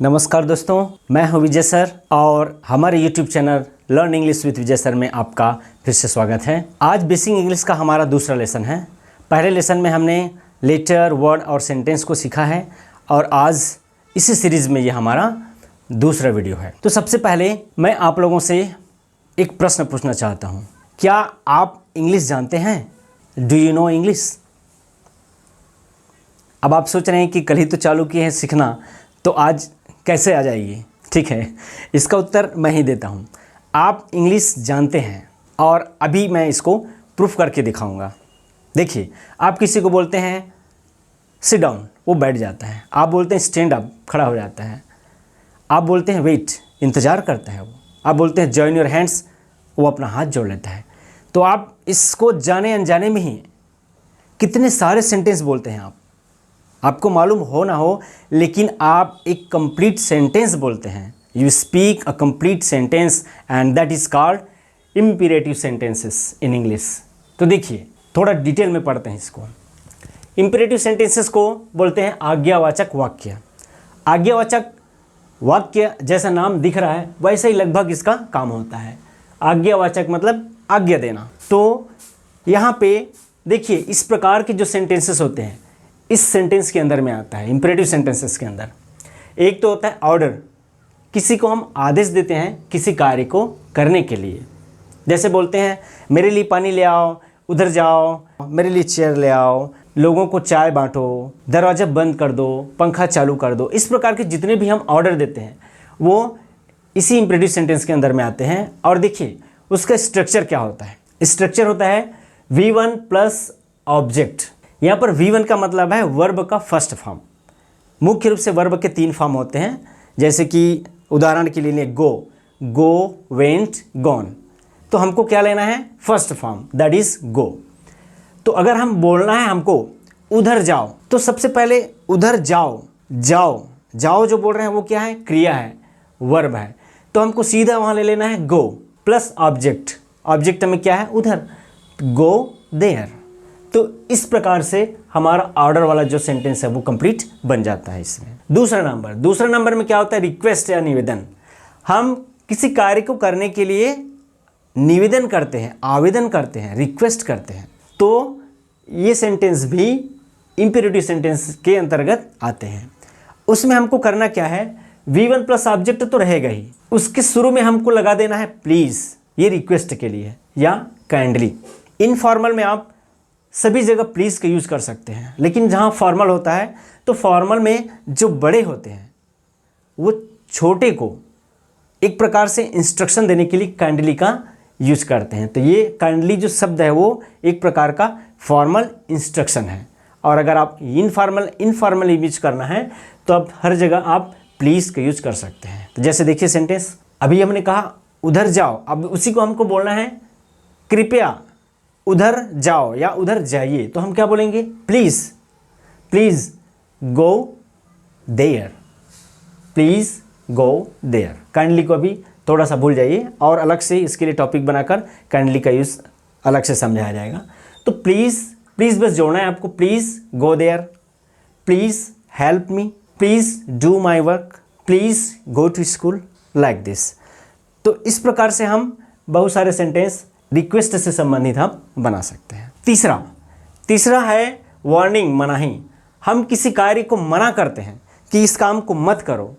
नमस्कार दोस्तों, मैं हूं विजय सर और हमारे YouTube channel learn English with Vijay sir में आपका फिर से स्वागत है। आज बेसिक इंग्लिश का हमारा दूसरा लेसन है। पहले लेसन में हमने लेटर, वर्ड और सेंटेंस को सीखा है और आज इसी सीरीज़ में ये हमारा दूसरा वीडियो है। तो सबसे पहले मैं आप लोगों से एक प्रश्न पूछना चाहता हूँ। क्या आप इंग्लिश जानते हैं? Do you know English? अब आप सोच रहे हैं कि कल ही तो चालू किए हैं सीखना, तो आज कैसे आ जाएगी? ठीक है, इसका उत्तर मैं ही देता हूँ। आप इंग्लिश जानते हैं और अभी मैं इसको प्रूफ करके दिखाऊंगा। देखिए, आप किसी को बोलते हैं सिट डाउन, वो बैठ जाता है। आप बोलते हैं स्टैंड अप, खड़ा हो जाता है। आप बोलते हैं वेट, इंतज़ार करता है वो। आप बोलते हैं जॉइन योर हैंड्स, वो अपना हाथ जोड़ लेता है। तो आप इसको जाने अनजाने में ही कितने सारे सेंटेंस बोलते हैं। आपको मालूम हो ना हो, लेकिन आप एक कंप्लीट सेंटेंस बोलते हैं। You speak a complete sentence and that is called imperative sentences in English. तो देखिए, थोड़ा डिटेल में पढ़ते हैं इसको। इम्पीरेटिव सेंटेंसेस को बोलते हैं आज्ञावाचक वाक्य। आज्ञावाचक वाक्य जैसा नाम दिख रहा है वैसे ही लगभग इसका काम होता है। आज्ञावाचक मतलब आज्ञा देना। तो यहाँ पे देखिए, इस प्रकार के जो सेंटेंसेस होते हैं इस सेंटेंस के अंदर में आता है। इंपरेटिव सेंटेंसेस के अंदर एक तो होता है ऑर्डर। किसी को हम आदेश देते हैं किसी कार्य को करने के लिए। जैसे बोलते हैं मेरे लिए पानी ले आओ, उधर जाओ, मेरे लिए चेयर ले आओ, लोगों को चाय बांटो, दरवाज़ा बंद कर दो, पंखा चालू कर दो। इस प्रकार के जितने भी हम ऑर्डर देते हैं वो इसी इंपरेटिव सेंटेंस के अंदर में आते हैं। और देखिए उसका स्ट्रक्चर क्या होता है। स्ट्रक्चर होता है V1 प्लस ऑब्जेक्ट। यहाँ पर V1 का मतलब है वर्ब का फर्स्ट फॉर्म। मुख्य रूप से वर्ब के 3 फॉर्म होते हैं, जैसे कि उदाहरण के लिए गो, वेंट, गॉन। तो हमको क्या लेना है? First form, that is go. तो अगर हम बोलना है हमको उधर जाओ, तो सबसे पहले उधर जाओ, जाओ जो बोल रहे हैं वो क्या है? क्रिया है, वर्ब है। तो हमको सीधा वहाँ ले लेना है गो प्लस ऑब्जेक्ट। ऑब्जेक्ट में क्या है? उधर, गो देयर। तो इस प्रकार से हमारा ऑर्डर वाला जो सेंटेंस है वो कंप्लीट बन जाता है इसमें। दूसरा नंबर में क्या होता है? रिक्वेस्ट या निवेदन। हम किसी कार्य को करने के लिए निवेदन करते हैं, आवेदन करते हैं, रिक्वेस्ट करते हैं। तो ये सेंटेंस भी इंपेरेटिव सेंटेंस के अंतर्गत आते हैं। उसमें हमको करना क्या है? V1 प्लस ऑब्जेक्ट तो रहेगा ही, उसके शुरू में हमको लगा देना है प्लीज़। ये रिक्वेस्ट के लिए, या काइंडली। इनफॉर्मल में आप सभी जगह प्लीज़ का यूज़ कर सकते हैं, लेकिन जहाँ फॉर्मल होता है तो फॉर्मल में जो बड़े होते हैं वो छोटे को एक प्रकार से इंस्ट्रक्शन देने के लिए काइंडली का यूज़ करते हैं। तो ये काइंडली जो शब्द है वो एक प्रकार का फॉर्मल इंस्ट्रक्शन है। और अगर आप इनफॉर्मल यूज करना है तो आप हर जगह आप प्लीज़ का यूज कर सकते हैं। तो जैसे देखिए सेंटेंस, अभी हमने कहा उधर जाओ, अब उसी को हमको बोलना है कृपया उधर जाओ या उधर जाइए। तो हम क्या बोलेंगे? Please go there, please go there. Kindly को अभी थोड़ा सा भूल जाइए और अलग से इसके लिए टॉपिक बनाकर काइंडली का यूज़ अलग से समझाया जाएगा। तो प्लीज़ बस जोड़ना है आपको। Please go there, please help me, please do my work, please go to school, like this. तो इस प्रकार से हम बहुत सारे सेंटेंस रिक्वेस्ट से संबंधित हम बना सकते हैं। तीसरा है वार्निंग, मनाही। हम किसी कार्य को मना करते हैं कि इस काम को मत करो,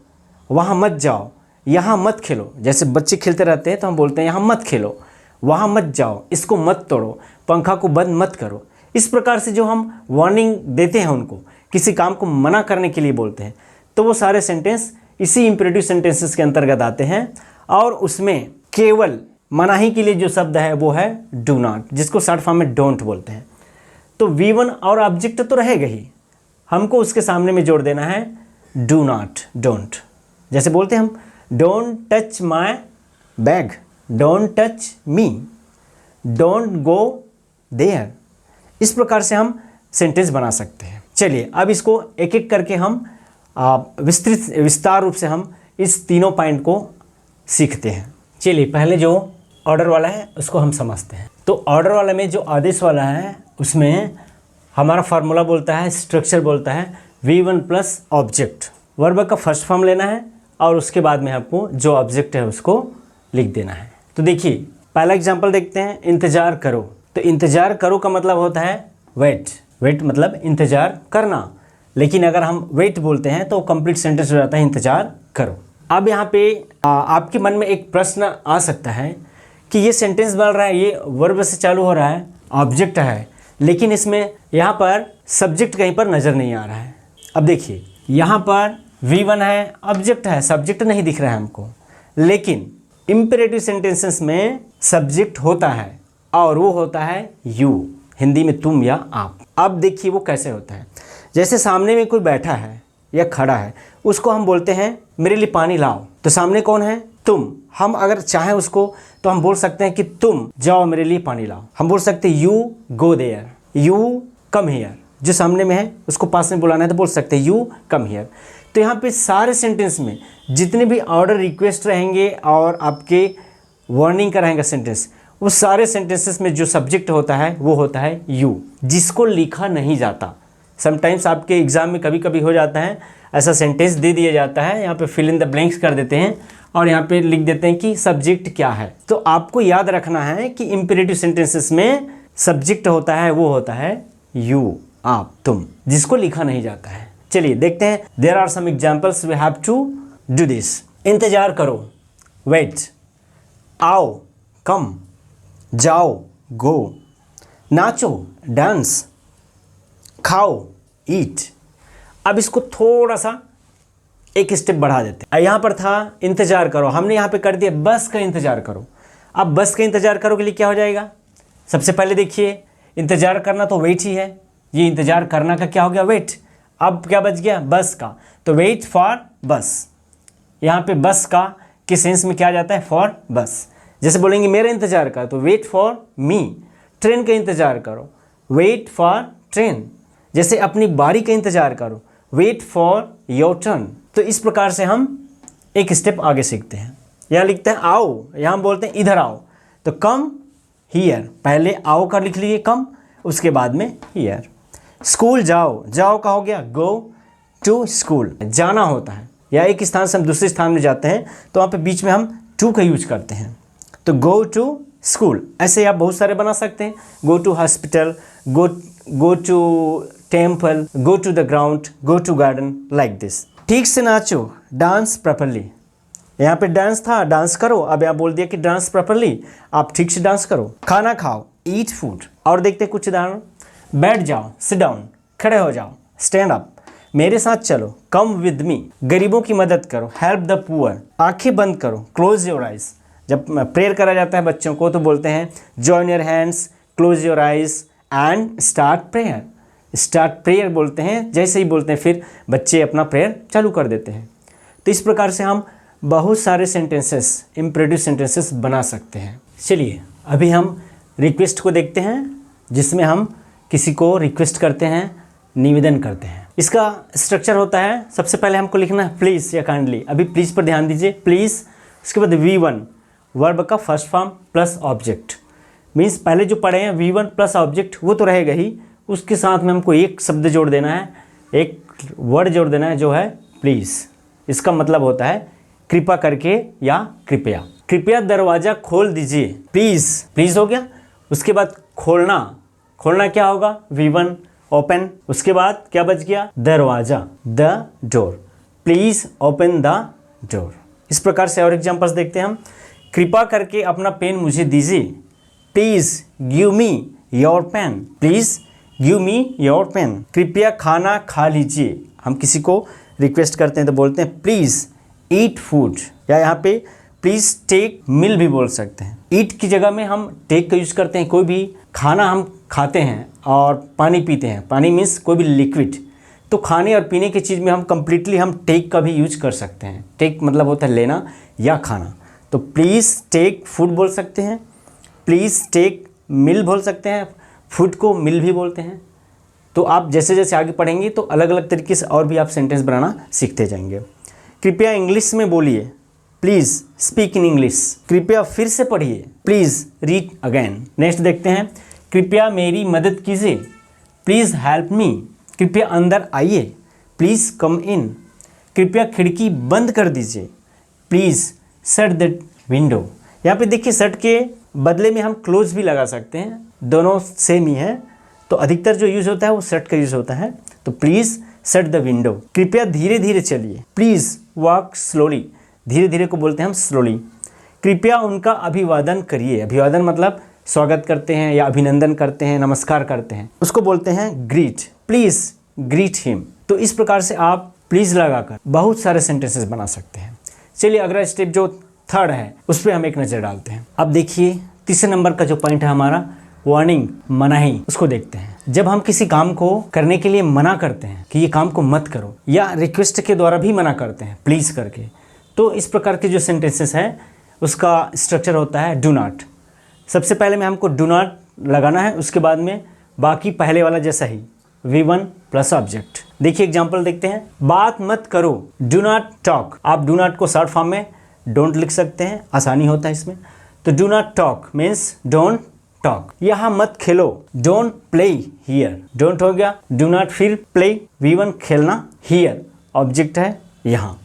वहाँ मत जाओ, यहाँ मत खेलो। जैसे बच्चे खेलते रहते हैं तो हम बोलते हैं यहाँ मत खेलो, वहाँ मत जाओ, इसको मत तोड़ो, पंखा को बंद मत करो। इस प्रकार से जो हम वार्निंग देते हैं उनको, किसी काम को मना करने के लिए बोलते हैं, तो वो सारे सेंटेंस इसी इंपरेटिव सेंटेंसेस के अंतर्गत आते हैं। और उसमें केवल मनाही के लिए जो शब्द है वो है डू नॉट, जिसको शॉर्ट फॉर्म में डोंट बोलते हैं। तो V1 और ऑब्जेक्ट तो रहेगा ही, हमको उसके सामने में जोड़ देना है डू नॉट, डोंट। जैसे बोलते हैं हम don't touch my bag, don't touch me, don't go there. इस प्रकार से हम सेंटेंस बना सकते हैं। चलिए अब इसको एक एक करके हम विस्तार रूप से हम इस तीनों पॉइंट को सीखते हैं। चलिए पहले जो ऑर्डर वाला है उसको हम समझते हैं। तो ऑर्डर वाला में जो आदेश वाला है उसमें हमारा फार्मूला बोलता है, स्ट्रक्चर बोलता है V1 प्लस ऑब्जेक्ट। वर्ब का फर्स्ट फॉर्म लेना है और उसके बाद में आपको जो ऑब्जेक्ट है उसको लिख देना है। तो देखिए पहला एग्जांपल देखते हैं, इंतज़ार करो। तो इंतज़ार करो का मतलब होता है वेट। वेट मतलब इंतज़ार करना, लेकिन अगर हम वेट बोलते हैं तो कंप्लीट सेंटेंस हो जाता है इंतज़ार करो। अब यहाँ पे आपके मन में एक प्रश्न आ सकता है कि ये सेंटेंस बन रहा है, ये वर्ब से चालू हो रहा है, ऑब्जेक्ट है, लेकिन इसमें यहाँ पर सब्जेक्ट कहीं पर नज़र नहीं आ रहा है। अब देखिए यहाँ पर V1 है, ऑब्जेक्ट है, सब्जेक्ट नहीं दिख रहा है हमको, लेकिन इम्पेरेटिव सेंटेंसेस में सब्जेक्ट होता है और वो होता है यू, हिंदी में तुम या आप। अब देखिए वो कैसे होता है। जैसे सामने में कोई बैठा है या खड़ा है, उसको हम बोलते हैं मेरे लिए पानी लाओ, तो सामने कौन है? तुम। हम अगर चाहें उसको तो हम बोल सकते हैं कि तुम जाओ मेरे लिए पानी लाओ। हम बोल सकते हैं you go there, you come here. जो सामने में है उसको पास में बुलाना है तो बोल सकते हैं यू कम हियर। तो यहाँ पे सारे सेंटेंस में जितने भी ऑर्डर रिक्वेस्ट रहेंगे और आपके वार्निंग का रहेगा सेंटेंस, वो सारे सेंटेंसेस में जो सब्जेक्ट होता है वो होता है यू, जिसको लिखा नहीं जाता। समटाइम्स आपके एग्ज़ाम में कभी कभी हो जाता है ऐसा, सेंटेंस दे दिया जाता है, यहाँ पे फिल इन द ब्लैंक्स कर देते हैं और यहाँ पे लिख देते हैं कि सब्जेक्ट क्या है। तो आपको याद रखना है कि इम्पेरेटिव सेंटेंसेस में सब्जेक्ट होता है वो होता है यू, आप, तुम, जिसको लिखा नहीं जाता है। चलिए देखते हैं, there are some examples we have to do this. इंतजार करो, वेट, आओ, कम, जाओ, गो, नाचो, डांस, खाओ, ईट। अब इसको थोड़ा सा एक स्टेप बढ़ा देते हैं। यहाँ पर था इंतजार करो, हमने यहाँ पे कर दिया बस का इंतजार करो। अब बस का इंतजार करो के लिए क्या हो जाएगा? सबसे पहले देखिए इंतजार करना तो वेट ही है, ये इंतजार करना का क्या हो गया? वेट। अब क्या बच गया? बस का, तो वेट फॉर बस। यहाँ पे बस का के सेंस में क्या आ जाता है? फॉर बस। जैसे बोलेंगे मेरा इंतजार कर तो वेट फॉर मी। ट्रेन का इंतजार करो, वेट फॉर ट्रेन। जैसे अपनी बारी का इंतजार करो, वेट फॉर योर टर्न। तो इस प्रकार से हम एक स्टेप आगे सीखते हैं। यहाँ लिखते हैं आओ, यहाँ हम बोलते हैं इधर आओ, तो कम हियर। पहले आओ का लिख लीजिए कम, उसके बाद में हियर। स्कूल जाओ, जाओ का हो गया गो टू स्कूल, जाना होता है, या एक स्थान से हम दूसरे स्थान में जाते हैं तो वहाँ पे बीच में हम टू का यूज करते हैं, तो गो टू स्कूल। ऐसे आप बहुत सारे बना सकते हैं, go to hospital, go to temple, go to the ground, go to garden, like this. ठीक से नाचो, डांस प्रॉपर्ली। यहाँ पे डांस था, डांस करो, अब यहाँ बोल दिया कि डांस प्रॉपर्ली, आप ठीक से डांस करो। खाना खाओ, ईट फूड। और देखते हैं कुछ उदाहरण। बैठ जाओ, सिट डाउन, खड़े हो जाओ, स्टैंड अप। मेरे साथ चलो, कम विद मी। गरीबों की मदद करो, हेल्प द पुअर। आंखें बंद करो, क्लोज योर आइज। जब प्रेयर करा जाता है बच्चों को तो बोलते हैं join your hands, close your eyes and start prayer. Start prayer बोलते हैं, जैसे ही बोलते हैं फिर बच्चे अपना प्रेयर चालू कर देते हैं। तो इस प्रकार से हम बहुत सारे सेंटेंसेस, इम्परेटिव सेंटेंसेस बना सकते हैं। चलिए अभी हम रिक्वेस्ट को देखते हैं, जिसमें हम किसी को रिक्वेस्ट करते हैं, निवेदन करते हैं। इसका स्ट्रक्चर होता है, सबसे पहले हमको लिखना है प्लीज़ या काइंडली। अभी प्लीज़ पर ध्यान दीजिए, प्लीज़। उसके बाद V1 वर्ब का first form plus object, means पहले जो पढ़े हैं V1 प्लस ऑब्जेक्ट वो तो रहेगा ही, उसके साथ में हमको एक शब्द जोड़ देना है, एक वर्ड जोड़ देना है जो है प्लीज़। इसका मतलब होता है कृपा करके या कृपया। कृपया दरवाज़ा खोल दीजिए, प्लीज़। प्लीज़ हो गया। उसके बाद खोलना, खोलना क्या होगा? V1 open. उसके बाद क्या बच गया? दरवाज़ा, the door. Please open the door. इस प्रकार से और एग्जाम्पल्स देखते हैं हम। कृपा करके अपना पेन मुझे दीजिए, please give me your pen. Please give me your pen. कृपया खाना खा लीजिए। हम किसी को रिक्वेस्ट करते हैं तो बोलते हैं प्लीज़ ईट फूड, या यहाँ पे प्लीज़ टेक मील भी बोल सकते हैं। ईट की जगह में हम टेक का यूज़ करते हैं। कोई भी खाना हम खाते हैं और पानी पीते हैं, पानी मीन्स कोई भी लिक्विड, तो खाने और पीने की चीज़ में हम कम्प्लीटली हम टेक का भी यूज कर सकते हैं। टेक मतलब होता है लेना या खाना, तो प्लीज़ टेक फूड बोल सकते हैं, प्लीज़ टेक मिल बोल सकते हैं, फूड को मिल भी बोलते हैं। तो आप जैसे जैसे आगे पढ़ेंगे तो अलग अलग तरीके से और भी आप सेंटेंस बनाना सीखते जाएंगे। कृपया इंग्लिश में बोलिए, प्लीज़ स्पीक इन इंग्लिश। कृपया फिर से पढ़िए, प्लीज़ रीड अगेन। नेक्स्ट देखते हैं, कृपया मेरी मदद कीजिए, प्लीज़ हेल्प मी। कृपया अंदर आइए, प्लीज़ कम इन। कृपया खिड़की बंद कर दीजिए, प्लीज़ शट द विंडो। यहाँ पे देखिए शट के बदले में हम क्लोज भी लगा सकते हैं, दोनों सेम ही है। तो अधिकतर जो यूज़ होता है वो शट का यूज़ होता है। तो प्लीज़ शट द विंडो, कृपया धीरे धीरे चलिए। प्लीज़ वॉक स्लोली, धीरे धीरे को बोलते हैं हम स्लोली। कृपया उनका अभिवादन करिए। अभिवादन मतलब स्वागत करते हैं या अभिनंदन करते हैं, नमस्कार करते हैं, उसको बोलते हैं ग्रीट। Please greet him. तो इस प्रकार से आप प्लीज़ लगाकर बहुत सारे सेंटेंसेस बना सकते हैं। चलिए अगला स्टेप जो थर्ड है उस पर हम एक नज़र डालते हैं। अब देखिए तीसरे नंबर का जो पॉइंट है हमारा वार्निंग, मनाही, उसको देखते हैं। जब हम किसी काम को करने के लिए मना करते हैं कि ये काम को मत करो, या रिक्वेस्ट के द्वारा भी मना करते हैं प्लीज़ करके, तो इस प्रकार के जो सेंटेंसेस हैं उसका स्ट्रक्चर होता है डू नॉट। सबसे पहले में हमको डू नॉट लगाना है, उसके बाद में बाकी पहले वाला जैसा ही V1 प्लस ऑब्जेक्ट। देखिए एग्जांपल देखते हैं। बात मत करो, डू नॉट टॉक। आप डू नॉट को शॉर्ट फॉर्म में डोंट लिख सकते हैं, आसानी होता है इसमें। तो do not talk means don't talk. यहाँ मत खेलो, डोंट प्ले हियर। डोंट हो गया, डू नॉट फिर प्ले, V1 खेलना, हियर ऑब्जेक्ट है यहाँ,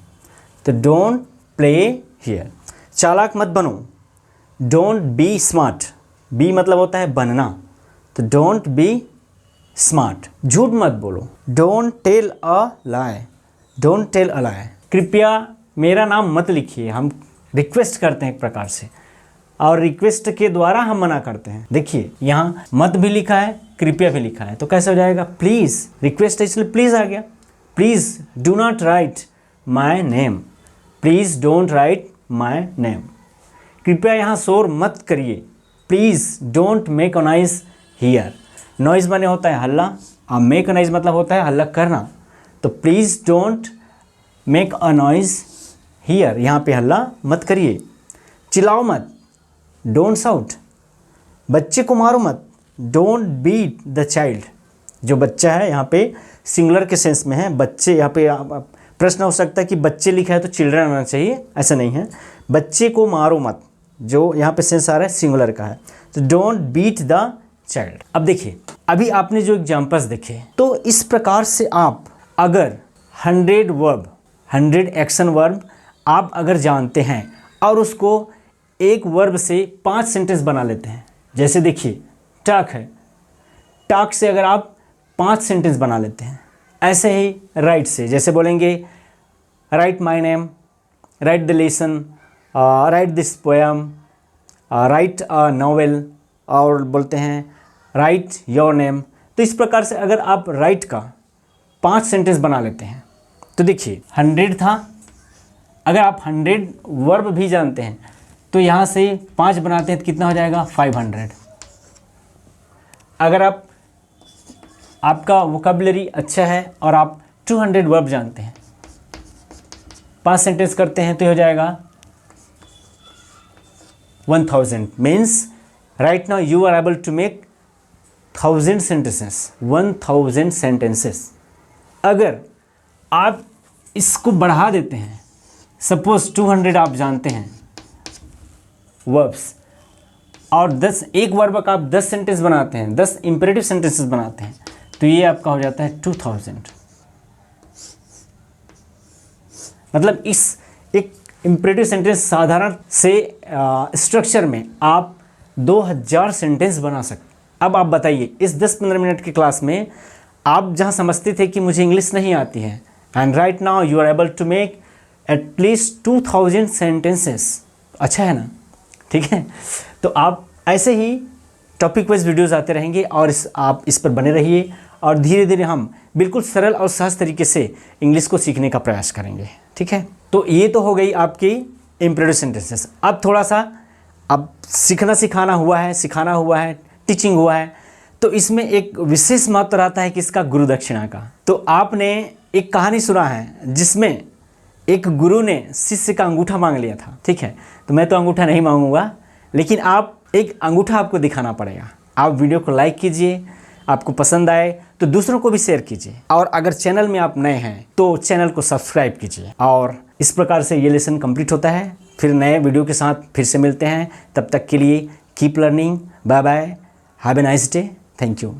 तो डोंट प्ले हियर। चालाक मत बनो, डोंट बी स्मार्ट। बी मतलब होता है बनना, तो डोंट बी स्मार्ट। झूठ मत बोलो, don't tell a lie. Don't tell a lie. कृपया मेरा नाम मत लिखिए। हम रिक्वेस्ट करते हैं एक प्रकार से, और रिक्वेस्ट के द्वारा हम मना करते हैं। देखिए यहाँ मत भी लिखा है, कृपया भी लिखा है, तो कैसे हो जाएगा? प्लीज़, रिक्वेस्ट है इसलिए प्लीज़ आ गया। Please do not right my name. Please don't write my name. कृपया यहाँ शोर मत करिए। Please don't make a noise here. Noise माने होता है हल्ला, और मेक अ नॉइज़ मतलब होता है हल्ला करना। तो please don't make a noise here, यहाँ पे हल्ला मत करिए। चिल्लाओ मत, डोंट शाउट। बच्चे को मारो मत, डोंट बीट द चाइल्ड। जो बच्चा है यहाँ पे सिंगुलर के सेंस में है, बच्चे। यहाँ पे प्रश्न हो सकता है कि बच्चे लिखा है तो चिल्ड्रन आना चाहिए, ऐसा नहीं है। बच्चे को मारो मत, जो यहाँ पे सेंस आ रहा है सिंगुलर का है, तो डोंट बीट द चाइल्ड। अब देखिए अभी आपने जो एग्जाम्पल्स देखे, तो इस प्रकार से आप अगर 100 वर्ब, 100 एक्शन वर्ब आप अगर जानते हैं और उसको एक वर्ब से 5 सेंटेंस बना लेते हैं। जैसे देखिए टॉक है, टॉक से अगर आप 5 सेंटेंस बना लेते हैं। ऐसे ही राइट से, जैसे बोलेंगे right my name, right the lesson, right this poem, right a novel, और बोलते हैं राइट योर नेम। तो इस प्रकार से अगर आप राइट का 5 सेंटेंस बना लेते हैं, तो देखिए 100 था, अगर आप 100 वर्ब भी जानते हैं तो यहाँ से 5 बनाते हैं तो कितना हो जाएगा? 500। अगर आपका वोकैबुलरी अच्छा है और आप 200 वर्ब जानते हैं, 5 सेंटेंस करते हैं तो हो जाएगा 1000। Means right now you are able to make 1000 sentences, 1000 sentences. अगर आप इसको बढ़ा देते हैं, सपोज 200 आप जानते हैं वर्ब्स, और 10 एक वर्ब का आप 10 सेंटेंस बनाते हैं, 10 इंपेरेटिव सेंटेंसेस बनाते हैं, तो ये आपका हो जाता है 2000। मतलब इस एक इंपेरेटिव सेंटेंस साधारण से स्ट्रक्चर में आप 2000 सेंटेंस बना सकते। अब आप बताइए इस 10-15 मिनट की क्लास में आप जहाँ समझते थे कि मुझे इंग्लिश नहीं आती है, and right now you are able to make at least 2000 sentences. अच्छा है ना? ठीक है, तो आप ऐसे ही टॉपिक वाइज वीडियोस आते रहेंगे और आप इस पर बने रहिए, और धीरे धीरे हम बिल्कुल सरल और सहज तरीके से इंग्लिश को सीखने का प्रयास करेंगे। ठीक है, तो ये तो हो गई आपकी इंपेरेटिव सेंटेंसेस। अब थोड़ा सा अब सीखना सिखाना हुआ है, सिखाना हुआ है, टीचिंग हुआ है, तो इसमें एक विशेष महत्व रहता है किसका? गुरु दक्षिणा का। तो आपने एक कहानी सुना है जिसमें एक गुरु ने शिष्य का अंगूठा मांग लिया था। ठीक है, तो मैं तो अंगूठा नहीं मांगूंगा, लेकिन आप एक अंगूठा आपको दिखाना पड़ेगा। आप वीडियो को लाइक कीजिए, आपको पसंद आए तो दूसरों को भी शेयर कीजिए, और अगर चैनल में आप नए हैं तो चैनल को सब्सक्राइब कीजिए। और इस प्रकार से ये लेसन कंप्लीट होता है। फिर नए वीडियो के साथ फिर से मिलते हैं, तब तक के लिए keep learning. Bye bye, have a nice day, thank you.